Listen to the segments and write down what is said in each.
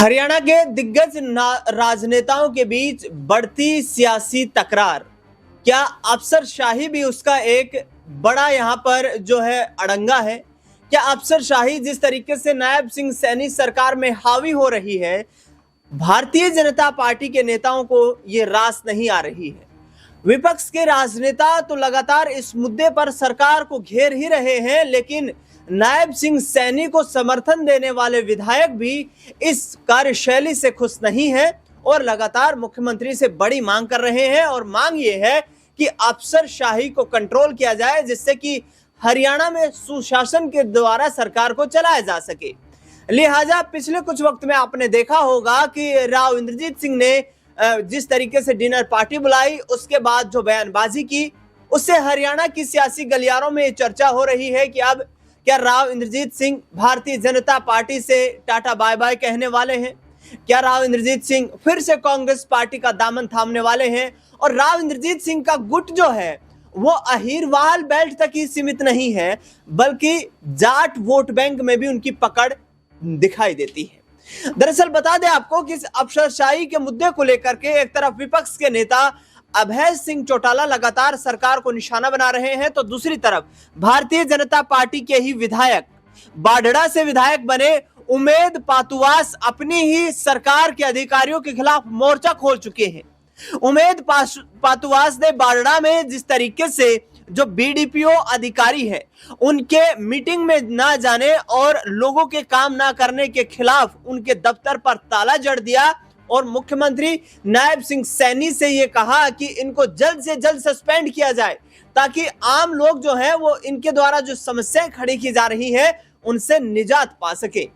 हरियाणा के दिग्गज राजनेताओं के बीच बढ़ती सियासी तकरार, क्या अफसरशाही भी उसका एक बड़ा यहां पर जो है अड़ंगा है? क्या अफसरशाही जिस तरीके से नायब सिंह सैनी सरकार में हावी हो रही है, भारतीय जनता पार्टी के नेताओं को ये रास नहीं आ रही है। विपक्ष के राजनेता तो लगातार इस मुद्दे पर सरकार को घेर ही रहे हैं, लेकिन नायब सिंह सैनी को समर्थन देने वाले विधायक भी इस कार्यशैली से खुश नहीं है और लगातार मुख्यमंत्री से बड़ी मांग कर रहे हैं। और मांग ये है कि अफसरशाही को कंट्रोल किया जाए, जिससे कि हरियाणा में सुशासन के द्वारा सरकार को चलाया जा सके। लिहाजा पिछले कुछ वक्त में आपने देखा होगा कि राव इंद्रजीत सिंह ने जिस तरीके से डिनर पार्टी बुलाई, उसके बाद जो बयानबाजी की, उससे हरियाणा की सियासी गलियारों में चर्चा हो रही है कि अब क्या राव इंद्रजीत सिंह भारतीय जनता पार्टी से टाटा बाय बाय कहने वाले हैं? क्या राव इंद्रजीत सिंह फिर से कांग्रेस पार्टी का दामन थामने वाले हैं? और राव इंद्रजीत सिंह का गुट जो है वो अहीरवाल बेल्ट तक ही सीमित नहीं है, बल्कि जाट वोट बैंक में भी उनकी पकड़ दिखाई देती है। दरअसल बता दें आपको कि इस अफसरशाही के मुद्दे को लेकर के एक तरफ विपक्ष के नेता अभय सिंह चौटाला लगातार सरकार को निशाना बना रहे हैं, तो दूसरी तरफ भारतीय जनता पार्टी के ही विधायक, बाढ़ड़ा से विधायक बने उमेद पातुवास अपनी ही सरकार के अधिकारियों के खिलाफ मोर्चा खोल चुके हैं। उमेद पातुवास ने बाढ़ड़ा में जिस तरीके से जो बीडीपीओ अधिकारी है उनके मीटिंग में ना जाने और लोगों के काम ना करने के खिलाफ उनके दफ्तर पर ताला जड़ दिया और मुख्यमंत्री नायब सिंह सैनी से ये कहा कि इनको जल्द से जल्द सस्पेंड किया जाए, ताकि आम लोग जो है वो इनके द्वारा जो समस्याएं खड़ी की जा रही है उनसे निजात पा सके।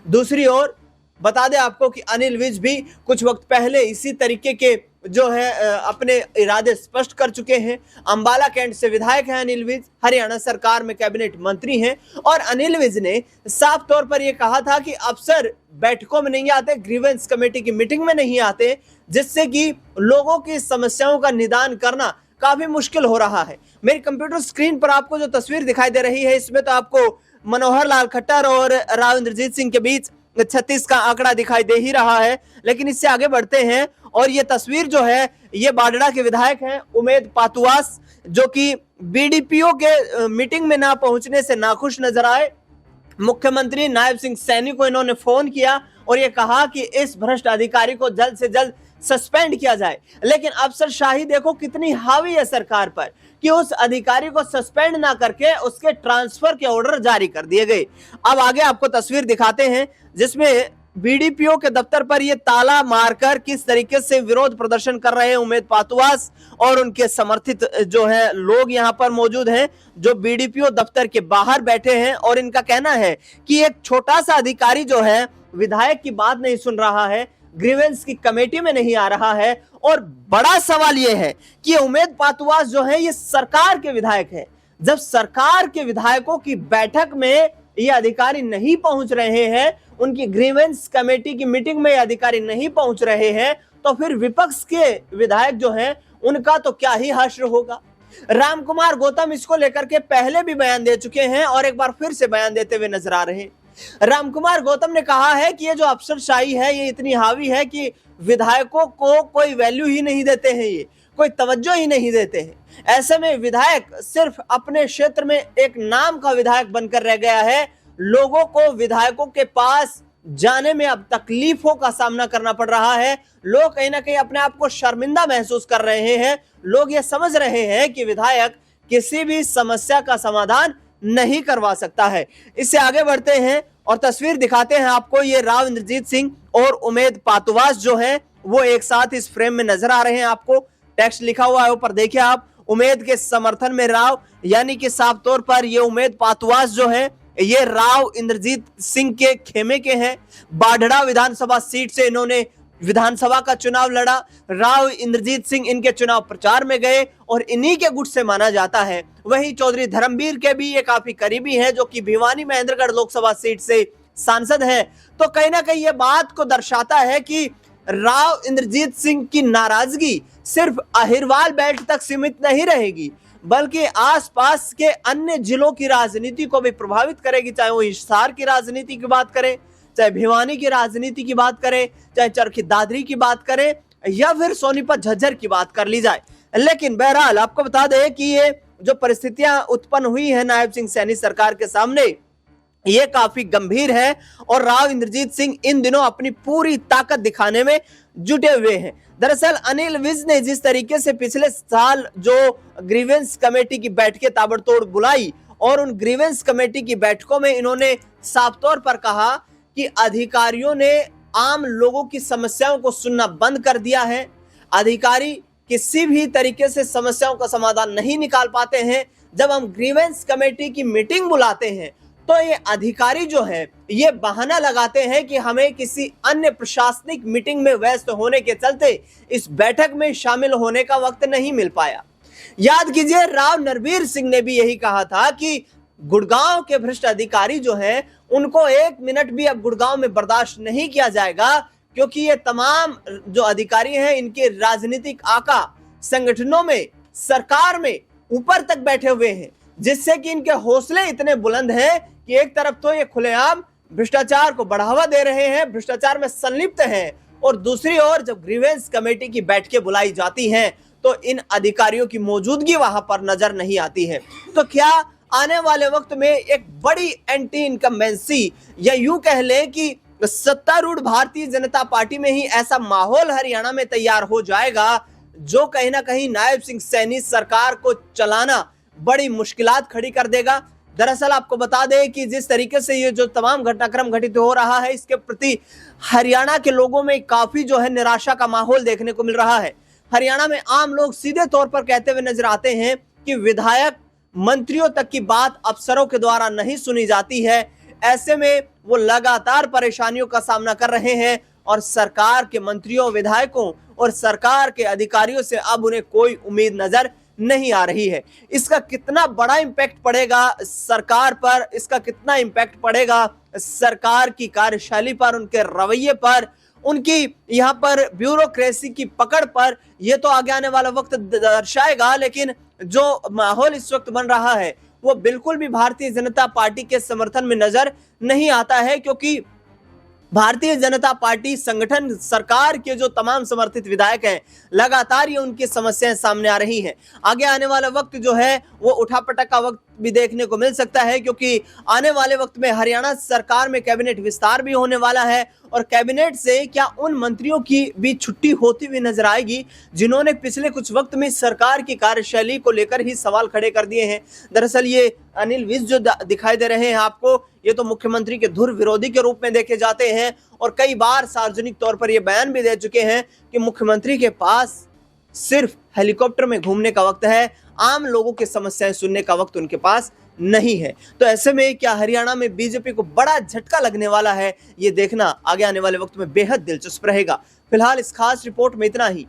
दूसरी ओर बता दें आपको कि अनिल विज भी कुछ वक्त पहले इसी तरीके के जो है अपने इरादे स्पष्ट कर चुके हैं। अंबाला कैंट से विधायक हैं अनिल विज, हरियाणा सरकार में कैबिनेट मंत्री हैं और अनिल विज ने साफ तौर पर यह कहा था कि अफसर बैठकों में नहीं आते, ग्रीवेंस कमेटी की मीटिंग में नहीं आते, जिससे कि लोगों की समस्याओं का निदान करना काफी मुश्किल हो रहा है। मेरी कंप्यूटर स्क्रीन पर आपको जो तस्वीर दिखाई दे रही है, इसमें तो आपको मनोहर लाल खट्टर और राव इंद्रजीत सिंह के बीच 36 का आंकड़ा दिखाई दे ही रहा है, लेकिन इससे आगे बढ़ते हैं और ये तस्वीर जो है ये बाढ़ड़ा के विधायक हैं उमेद पातुवास, जो कि बीडीपीओ के मीटिंग में ना पहुंचने से नाखुश नजर आए। मुख्यमंत्री नायब सिंह सैनी को इन्होंने फोन किया और ये कहा कि इस भ्रष्ट अधिकारी को जल्द से जल्द सस्पेंड किया जाए, लेकिन अफसरशाही देखो कितनी हावी है सरकार पर कि उस अधिकारी को सस्पेंड ना करके उसके ट्रांसफर के ऑर्डर जारी कर दिए गए। अब आगे आपको तस्वीर दिखाते हैं जिसमें बीडीपीओ के दफ्तर पर ये ताला मारकर किस तरीके से विरोध प्रदर्शन कर रहे हैं उमेद पातुवास और उनके समर्थित जो है लोग यहां पर मौजूद हैं, जो बीडीपीओ दफ्तर के बाहर बैठे हैं। और इनका कहना है कि एक छोटा सा अधिकारी जो है विधायक की बात नहीं सुन रहा है, ग्रीवेंस की कमेटी में नहीं आ रहा है। और बड़ा सवाल यह है कि उमेद पातुवास जो है ये सरकार के विधायक है। जब सरकार के विधायकों की बैठक में ये अधिकारी नहीं पहुंच रहे हैं, उनकी ग्रीवेंस कमेटी की मीटिंग में ये अधिकारी नहीं पहुंच रहे हैं, तो फिर विपक्ष के विधायक जो हैं उनका तो क्या ही हश्र होगा। राम कुमार गौतम इसको लेकर के पहले भी बयान दे चुके हैं और एक बार फिर से बयान देते हुए नजर आ रहे हैं। राम कुमार गौतम ने कहा है कि ये जो अफसरशाही है ये इतनी हावी है कि विधायकों को कोई वैल्यू ही नहीं देते हैं, ये कोई तवज्जो ही नहीं देते हैं। ऐसे में विधायक सिर्फ अपने क्षेत्र में एक नाम का विधायक बनकर रह गया है। लोगों को विधायकों के पास जाने में अब तकलीफों का सामना करना पड़ रहा है। लोग कहीं ना कहीं अपने आप को शर्मिंदा महसूस कर रहे हैं। लोग ये समझ रहे हैं कि विधायक किसी भी समस्या का समाधान नहीं करवा सकता है। इससे आगे बढ़ते हैं और तस्वीर दिखाते हैं आपको। ये राव इंद्रजीत सिंह और उमेद पातुवास जो है वो एक साथ इस फ्रेम में नजर आ रहे हैं। आपको टेक्स्ट लिखा हुआ है ऊपर, देखिए आप, उमेद के समर्थन में राव, यानी कि साफ तौर पर ये उमेद पातुवास जो है ये राव इंद्रजीत सिंह के खेमे के हैं। बाढ़ड़ा विधानसभा सीट से इन्होंने विधानसभा का चुनाव लड़ा। राव इंद्रजीत सिंह इनके चुनाव प्रचार में गए और इन्हीं के गुट से माना जाता है। वहीं चौधरी धर्मवीर के भी ये काफी करीबी हैं, जो कि भिवानी महेंद्रगढ़ लोकसभा सीट से सांसद हैं। तो कहीं ना कहीं ये बात को दर्शाता है कि राव इंद्रजीत सिंह की नाराजगी सिर्फ अहिरवाल बेल्ट तक सीमित नहीं रहेगी, बल्कि आसपास के अन्य जिलों की राजनीति को भी प्रभावित करेगी। चाहे वो हिसार की राजनीति की बात करें, चाहे भिवानी की राजनीति की बात करें, चाहे चरखी दादरी की बात करें या फिर सोनीपत झज्जर की बात कर ली जाए। लेकिन बहरहाल आपको बता दें कि ये जो परिस्थितियां उत्पन्न हुई है नायब सिंह सैनी सरकार के सामने, ये काफी गंभीर है और राव इंद्रजीत सिंह इन दिनों अपनी पूरी ताकत दिखाने में जुटे हुए हैं। दरअसल अनिल विज ने जिस तरीके से पिछले साल जो ग्रीवेंस कमेटी की बैठकें ताबड़तोड़ बुलाई और उन ग्रीवेंस कमेटी की बैठकों में इन्होंने साफ तौर पर कहा कि अधिकारियों ने आम लोगों की समस्याओं को सुनना बंद कर दिया है, अधिकारी किसी भी तरीके से समस्याओं का समाधान नहीं निकाल पाते हैं। जब हम ग्रीवेंस कमेटी की मीटिंग बुलाते हैं तो ये अधिकारी जो है ये बहाना लगाते हैं कि हमें किसी अन्य प्रशासनिक मीटिंग में व्यस्त होने के चलते इस बैठक में शामिल होने का वक्त नहीं मिल पाया। याद कीजिए राव नरवीर सिंह ने भी यही कहा था कि गुड़गांव के भ्रष्ट अधिकारी जो हैं उनको 1 मिनट भी अब गुड़गांव में बर्दाश्त नहीं किया जाएगा, क्योंकि ये तमाम जो अधिकारी हैं इनके राजनीतिक आका संगठनों में, सरकार में ऊपर तक बैठे हुए हैं, जिससे कि इनके हौसले इतने बुलंद हैं कि एक तरफ तो ये खुलेआम भ्रष्टाचार को बढ़ावा दे रहे हैं, भ्रष्टाचार में संलिप्त हैं, और दूसरी ओर जब ग्रीवेंस कमेटी की बैठकें बुलाई जाती हैं तो इन अधिकारियों की मौजूदगी वहां पर नजर नहीं आती है। तो क्या आने वाले वक्त में एक बड़ी एंटी इनकम्बेंसी या यूं कह लें कि सत्तारूढ़ भारतीय जनता पार्टी में ही ऐसा माहौल हरियाणा में तैयार हो जाएगा जो कहीं ना कहीं नायब सिंह सैनी सरकार को चलाना बड़ी मुश्किलात खड़ी कर देगा? दरअसल आपको बता दें कि जिस तरीके से ये जो तमाम घटनाक्रम घटित हो रहा है इसके प्रति हरियाणा के लोगों में काफी जो है निराशा का माहौल देखने को मिल रहा है। हरियाणा में आम लोग सीधे तौर पर कहते हुए नजर आते हैं कि विधायक मंत्रियों तक की बात अफसरों के द्वारा नहीं सुनी जाती है। ऐसे में वो लगातार परेशानियों का सामना कर रहे हैं और सरकार के मंत्रियों, विधायकों और सरकार के अधिकारियों से अब उन्हें कोई उम्मीद नजर नहीं आ रही है। इसका कितना बड़ा इंपैक्ट पड़ेगा सरकार पर, इसका कितना इंपैक्ट पड़ेगा सरकार की कार्यशैली पर, उनके रवैये पर, उनकी यहाँ पर ब्यूरोक्रेसी की पकड़ पर, यह तो आगे आने वाला वक्त दर्शाएगा। लेकिन जो माहौल इस वक्त बन रहा है वो बिल्कुल भी भारतीय जनता पार्टी के समर्थन में नजर नहीं आता है, क्योंकि भारतीय जनता पार्टी संगठन, सरकार के जो तमाम समर्थित विधायक हैं लगातार ये उनकी समस्याएं सामने आ रही हैं। आगे आने वाला वक्त जो है वो उठापटक का वक्त भी देखने को मिल सकता है, क्योंकि आने वाले वक्त में हरियाणा सरकार में कैबिनेट विस्तार भी होने वाला है और कैबिनेट से क्या उन मंत्रियों की भी छुट्टी होती हुई नजर आएगी जिन्होंने पिछले कुछ वक्त में सरकार की कार्यशैली को लेकर ही सवाल खड़े कर दिए हैं। दरअसल ये अनिल विज जो दिखाई दे रहे हैं आपको, ये तो मुख्यमंत्री के धुर विरोधी के रूप में देखे जाते हैं और कई बार सार्वजनिक तौर पर ये बयान भी दे चुके हैं कि मुख्यमंत्री के पास सिर्फ हेलीकॉप्टर में घूमने का वक्त है, आम लोगों की समस्याएं सुनने का वक्त उनके पास नहीं है। तो ऐसे में क्या हरियाणा में बीजेपी को बड़ा झटका लगने वाला है, ये देखना आगे आने वाले वक्त में बेहद दिलचस्प रहेगा। फिलहाल इस खास रिपोर्ट में इतना ही।